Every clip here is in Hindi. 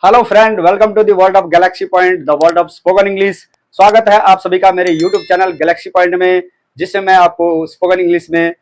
Hello friend, welcome to the world of galaxy point, the world of spoken English. स्वागत है आप सभी का मेरे यूट्यूब चैनल गैलेक्सी पॉइंट में, जिससे मैं आपको स्पोकन इंग्लिश में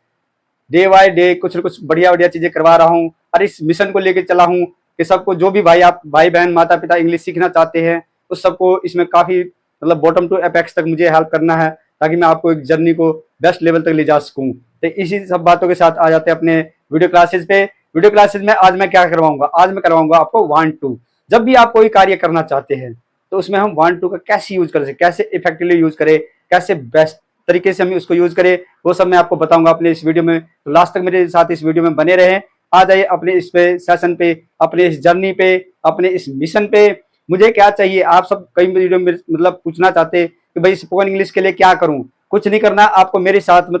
डे बाय डे कुछ न कुछ बढ़िया बढ़िया चीजें करवा रहा हूँ। और इस मिशन को लेकर चला हूँ कि सबको, जो भी भाई बहन माता पिता इंग्लिश सीखना चाहते हैं, उस सबको इसमें काफी बॉटम टू एपेक्स तक मुझे हेल्प करना है, ताकि मैं आपको एक जर्नी को बेस्ट लेवल तक ले जा सकूँ। तो इसी सब बातों के साथ आ जाते हैं अपने वीडियो क्लासेज पे। वीडियो क्लासेज में आज मैं क्या करवाऊंगा? आज मैं करवाऊंगा आपको 1-2। जब भी आप कोई कार्य करना चाहते हैं तो उसमें हम 1-2 का कैसे यूज कर सकते, कैसे इफेक्टिवली यूज करें, कैसे बेस्ट तरीके से हम उसको यूज करें, वो सब मैं आपको बताऊंगा अपने इस वीडियो में। तो लास्ट तक मेरे साथ इस वीडियो में बने रहें। आ जाइए अपने इस पे सेशन पे, अपने इस जर्नी पे, अपने इस मिशन पे। मुझे क्या चाहिए? आप सब कई वीडियो में पूछना चाहते कि भाई स्पोकन इंग्लिश के लिए क्या करूं। कुछ नहीं करना, आपको मेरे साथ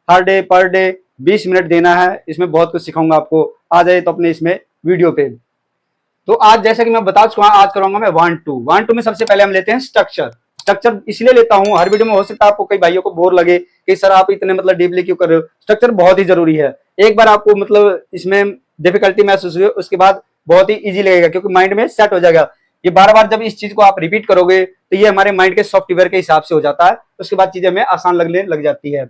हर डे पर डे 20 मिनट देना है। इसमें बहुत कुछ सिखाऊंगा आपको। आ जाए तो अपने इसमें वीडियो पे। तो आज जैसा कि मैं बता चुका हूं, आज करूंगा मैं 1-2 में सबसे पहले हम लेते हैं स्ट्रक्चर। स्ट्रक्चर इसलिए लेता हूं, हर वीडियो में हो सकता है आपको कई भाइयों को बोर लगे कि सर आप इतने डीपली क्यों कर रहे हो। स्ट्रक्चर बहुत ही जरूरी है। एक बार आपको इसमें डिफिकल्टी महसूस हुई, उसके बाद बहुत ही इजी लगेगा, क्योंकि माइंड में सेट हो जाएगा। ये बार बार जब इस चीज को आप रिपीट करोगे तो ये हमारे माइंड के सॉफ्टवेयर के हिसाब से हो जाता है। उसके बाद चीजें हमें आसान लगने लग जाती है।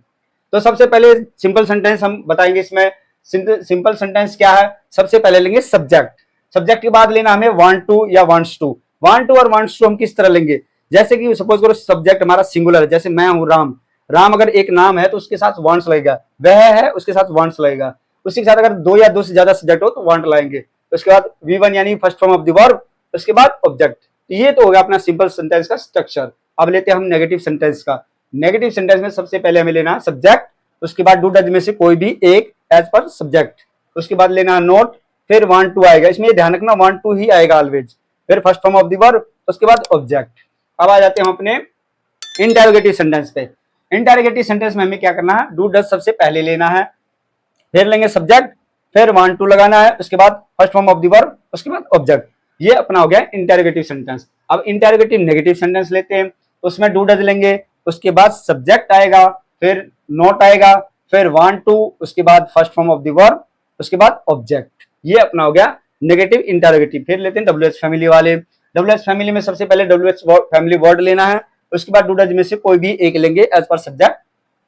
तो सबसे पहले सिंपल सेंटेंस हम बताएंगे इसमें। सिंपल सेंटेंस क्या है? सबसे पहले लेंगे सब्जेक्ट। सब्जेक्ट के बाद लेना हमें 1-2 या वांट्स टू। 1-2 और वांट्स टू हम किस तरह लेंगे? जैसे कि सपोज करो सब्जेक्ट हमारा सिंगुलर है, जैसे मैं हूं राम। राम अगर एक नाम है तो उसके साथ वांट्स लगेगा। वह है, उसके साथ वांट्स लगेगा। उसी के साथ अगर 2 या 2 से ज्यादा सब्जेक्ट हो तो वांट लाएंगे। उसके बाद V1 यानी first form of the verb, उसके बाद ऑब्जेक्ट। ये तो हो गया अपना सिंपल सेंटेंस का स्ट्रक्चर। अब लेते हैं हम नेगेटिव सेंटेंस का। नेगेटिव सेंटेंस में सबसे पहले हमें लेना है सब्जेक्ट, उसके बाद डू डज में से कोई भी एक एज पर सब्जेक्ट, उसके बाद लेना है नोट, फिर 1-2 आएगा। इसमें ध्यान रखना 1-2 ही आएगा ऑलवेज, फिर first form of the verb, उसके बाद ऑब्जेक्ट। अब आ जाते हैं हम अपने इंटरोगेटिव सेंटेंस पे। इंटरोगेटिव सेंटेंस में हमें क्या करना है? डू डज सबसे पहले लेना है, फिर लेंगे सब्जेक्ट, फिर 1-2 लगाना है, उसके बाद first form of the verb, उसके बाद ऑब्जेक्ट। ये अपना हो गया इंटरोगेटिव सेंटेंस। अब इंटरोगेटिव नेगेटिव सेंटेंस लेते हैं। उसमें डू डज लेंगे, उसके बाद सब्जेक्ट आएगा, फिर नोट आएगा, फिर 1-2, उसके बाद first form of the verb, उसके बाद ऑब्जेक्ट। ये अपना हो गया नेगेटिव इंटरोगेटिव। फिर लेते हैं WH फैमिली वाले। WH फैमिली में सबसे पहले WH फैमिली वर्ड लेना है, उसके बाद डू डज में से कोई भी एक लेंगे एज पर सब्जेक्ट,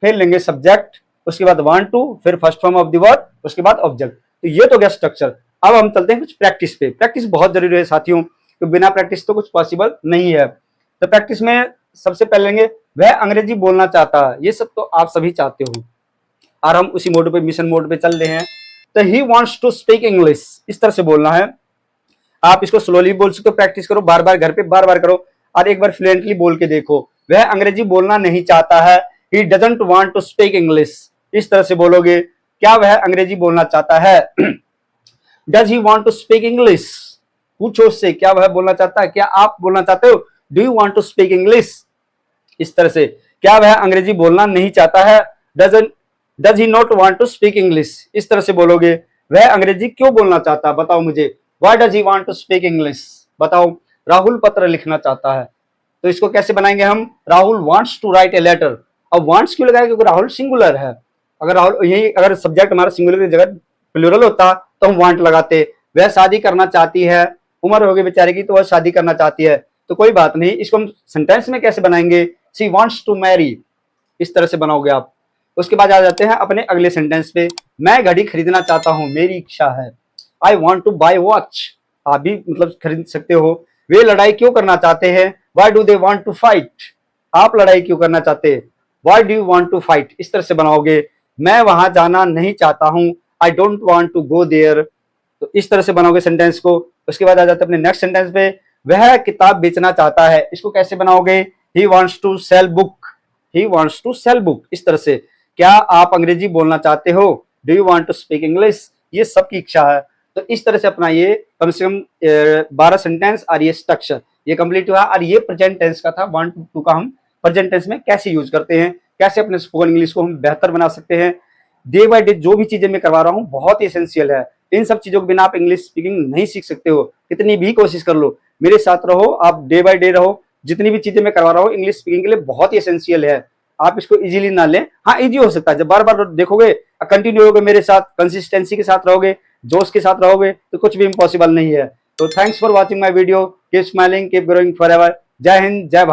फिर लेंगे सब्जेक्ट, उसके बाद 1-2, फिर first form of the word, उसके बाद ऑब्जेक्ट। तो ये तो गया स्ट्रक्चर। अब हम चलते हैं कुछ प्रैक्टिस पे। प्रैक्टिस बहुत जरूरी है साथियों, तो बिना प्रैक्टिस तो कुछ पॉसिबल नहीं है। तो प्रैक्टिस में सबसे पहले लेंगे वह अंग्रेजी बोलना चाहता है। ये सब तो आप सभी चाहते हो, और हम उसी मोड पे, मिशन मोड पे चल रहे हैं। तो he wants to speak English, इस तरह से बोलना है। आप इसको स्लोली बोल सकते हो, प्रैक्टिस करो, बार बार घर पे बार बार करो, और एक बार फ्लुएंटली बोल के देखो। वह अंग्रेजी बोलना नहीं चाहता है, he doesn't want to speak English. इस तरह से बोलोगे, क्या वह अंग्रेजी बोलना चाहता है? Does he want to speak English? पूछो उससे, क्या वह बोलना चाहता है? क्या आप बोलना चाहते हो? Do you want to speak English? इस तरह से, क्या वह अंग्रेजी बोलना नहीं चाहता है? Does he not want to speak English? इस तरह से बोलोगे, वह अंग्रेजी क्यों बोलना चाहता है? बताओ मुझे। Why does he want to speak English? बताओ। राहुल पत्र लिखना चाहता है, तो इसको कैसे बनाएंगे हम? Rahul wants to write a letter. अब वांट्स क्यों लगाया? क्योंकि राहुल सिंगुलर है। अगर राहुल, यही अगर सब्जेक्ट हमारा सिंगुलर की जगह प्लूरल होता तो हम वांट लगाते। वह शादी करना चाहती है, उम्र हो गई बेचारे की, तो वह शादी करना चाहती है। तो कोई बात नहीं, इसको हम सेंटेंस में कैसे बनाएंगे? शी वांट्स टू मैरी, इस तरह से बनाओगे आप। उसके बाद आ जाते हैं अपने अगले सेंटेंस पे। मैं घड़ी खरीदना चाहता हूं, मेरी इच्छा है। I want to buy watch, आप भी खरीद सकते हो। वे लड़ाई क्यों करना चाहते हैं? Why do they want to fight, आप लड़ाई क्यों करना चाहते हैं? Why do you want to fight? इस तरह से बनाओगे। मैं वहां जाना नहीं चाहता हूं, I don't want to go there. तो इस तरह से बनाओगे सेंटेंस को। उसके बाद आ जाते हैं अपने नेक्स्ट सेंटेंस पे। वह किताब बेचना चाहता है, इसको कैसे बनाओगे? He wants to sell book, he wants to sell book. इस तरह से, क्या आप अंग्रेजी बोलना चाहते हो? Do you want to speak English? ये सबकी इच्छा है। तो इस तरह से अपना ये कम से कम 12 सेंटेंस और ये स्ट्रक्चर ये कंप्लीट हुआ। और ये प्रेजेंट टेंस का था। 1-2 का हम प्रेजेंट टेंस में कैसे यूज करते हैं, कैसे अपने स्पोकन इंग्लिश को हम बेहतर बना सकते हैं। डे बाय डे जो भी चीजें मैं करवा रहा हूँ बहुत ही एसेंशियल है। इन सब चीजों के बिना आप इंग्लिश स्पीकिंग नहीं सीख सकते हो, कितनी भी कोशिश कर लो। मेरे साथ रहो, आप डे बाय डे रहो। जितनी भी चीजें मैं करवा रहा हूँ इंग्लिश स्पीकिंग के लिए बहुत ही एसेंशियल है। आप इसको इजीली ना लें। हाँ, इजी हो सकता है जब बार बार देखोगे, कंटिन्यू होगे मेरे साथ, कंसिस्टेंसी के साथ रहोगे, जोश के साथ रहोगे, तो कुछ भी इम्पॉसिबल नहीं है। तो thanks for watching my video, keep smiling, keep growing for ever. जय हिंद, जय भारत।